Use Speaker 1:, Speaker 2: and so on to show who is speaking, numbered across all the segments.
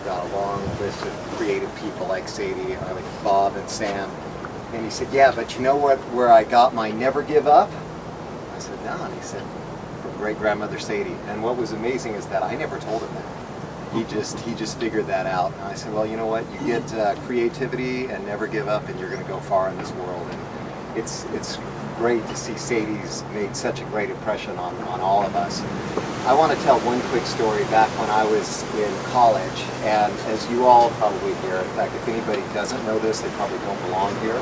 Speaker 1: got a long list of creative people like Sadie, like Bob and Sam. And he said, yeah, but you know what? Where I got my never give up? I said, no. And he said, from great grandmother Sadie. And what was amazing is that I never told him that. He just figured that out. And I said, well, you know what? You get creativity and never give up, and you're going to go far in this world. And it's great to see Sadie's made such a great impression on all of us. I want to tell one quick story back when I was in college, and as you all probably hear, in fact, if anybody doesn't know this, they probably don't belong here.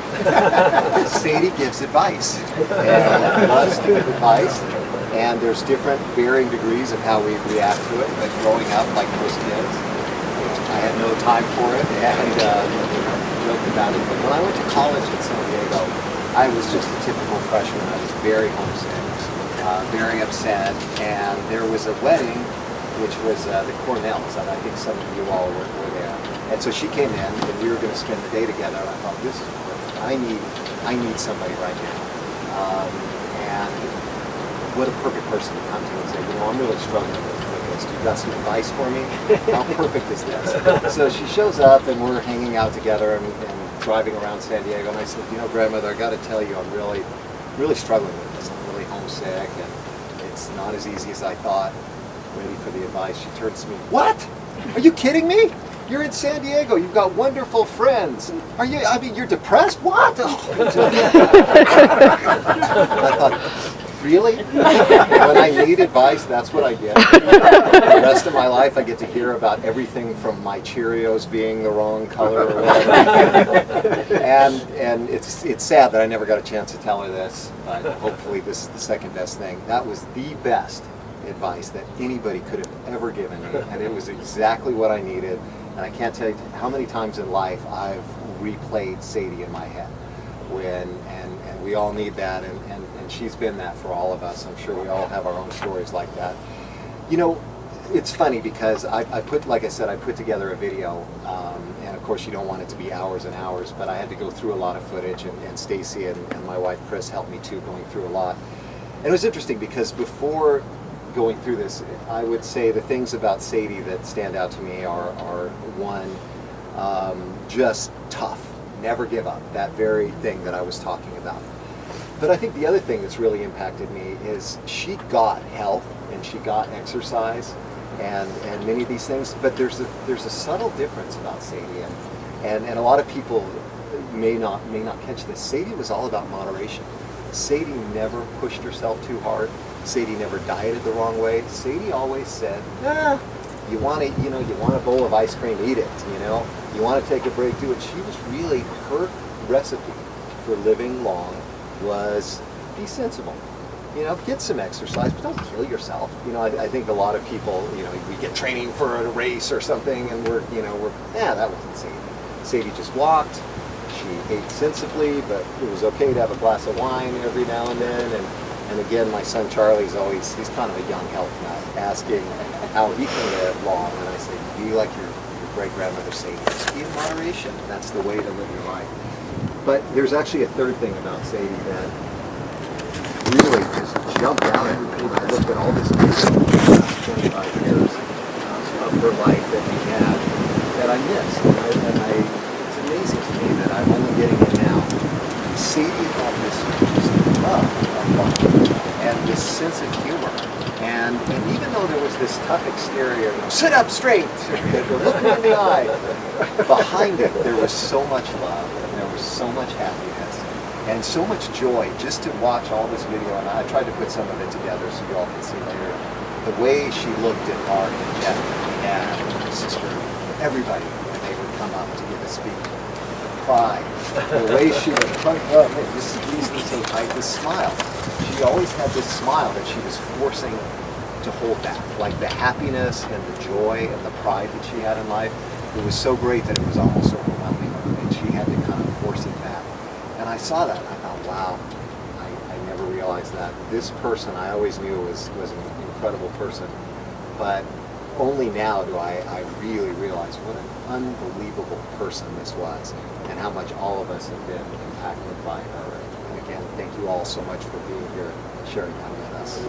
Speaker 1: Sadie gives advice, and loves to give advice, and there's different varying degrees of how we react to it, but growing up, like most kids, I had no time for it, and joked about it. But when I went to college in San Diego, I was just a typical freshman. I was very homesick, very upset, and there was a wedding, which was the Cornells, and I think some of you all were there. And so she came in, and we were going to spend the day together, and I thought, this is perfect. I need somebody right now. And what a perfect person to come to and say, you know, I'm really struggling with this. You got some advice for me? How perfect is this? So she shows up, and we're hanging out together and driving around San Diego, and I said, you know, grandmother, I got to tell you, I'm really struggling with this. I'm really homesick, and it's not as easy as I thought. Ready for the advice. She turns to me, what? Are you kidding me? You're in San Diego. You've got wonderful friends. I mean, you're depressed? What? Oh. I thought, really? When I need advice, that's what I get. The rest of my life, I get to hear about everything from my Cheerios being the wrong color or whatever. And it's sad that I never got a chance to tell her this, but hopefully this is the second best thing. That was the best advice that anybody could have ever given me, and it was exactly what I needed. And I can't tell you how many times in life I've replayed Sadie in my head. And we all need that, and she's been that for all of us. I'm sure we all have our own stories like that. You know, it's funny because I put together a video, and of course you don't want it to be hours and hours, but I had to go through a lot of footage, and Stacy and my wife Chris helped me too, going through a lot. And it was interesting because before going through this, I would say the things about Sadie that stand out to me are one, just tough, never give up, that very thing that I was talking about. But I think the other thing that's really impacted me is she got health and she got exercise and many of these things, but there's a subtle difference about Sadie, and a lot of people may not catch this. Sadie was all about moderation. Sadie never pushed herself too hard. Sadie never dieted the wrong way. Sadie always said, you want a bowl of ice cream, eat it, You want to take a break, do it. She was really, her recipe for living long was be sensible. Get some exercise, but don't kill yourself. I think a lot of people, we get training for a race or something, and that wasn't Sadie. Sadie just walked. She ate sensibly, but it was okay to have a glass of wine every now and then. And again, my son Charlie's he's kind of a young health nut, asking how he can live long. And I say, be like your great-grandmother Sadie. Just be in moderation. That's the way to live your life. But there's actually a third thing about Sadie that really just jumped out at me. I looked at all this music in the last 25 years of her life that we had that I missed. And it's amazing to me that I'm only getting it now. Sadie had this just love of fun and this sense of humor. And even though there was this tough exterior, sit up straight, look me in the eye, behind it there was so much love, and there was so much happiness, and so much joy just to watch all this video. And I tried to put some of it together so you all can see later. The way she looked at Art and Jeff and her sister, everybody, when they would come up to give a speech. The pride, the way she would squeeze them so tight, this smile. She always had this smile that she was forcing to hold back, like the happiness and the joy and the pride that she had in life. It was so great that it was almost overwhelming her, and she had to kind of force it back. And I saw that, and I thought, wow, I never realized that. This person I always knew was an incredible person, but only now do I really realize what an unbelievable person this was, and how much all of us have been impacted by her. And again, thank you all so much for being here and sharing that with us.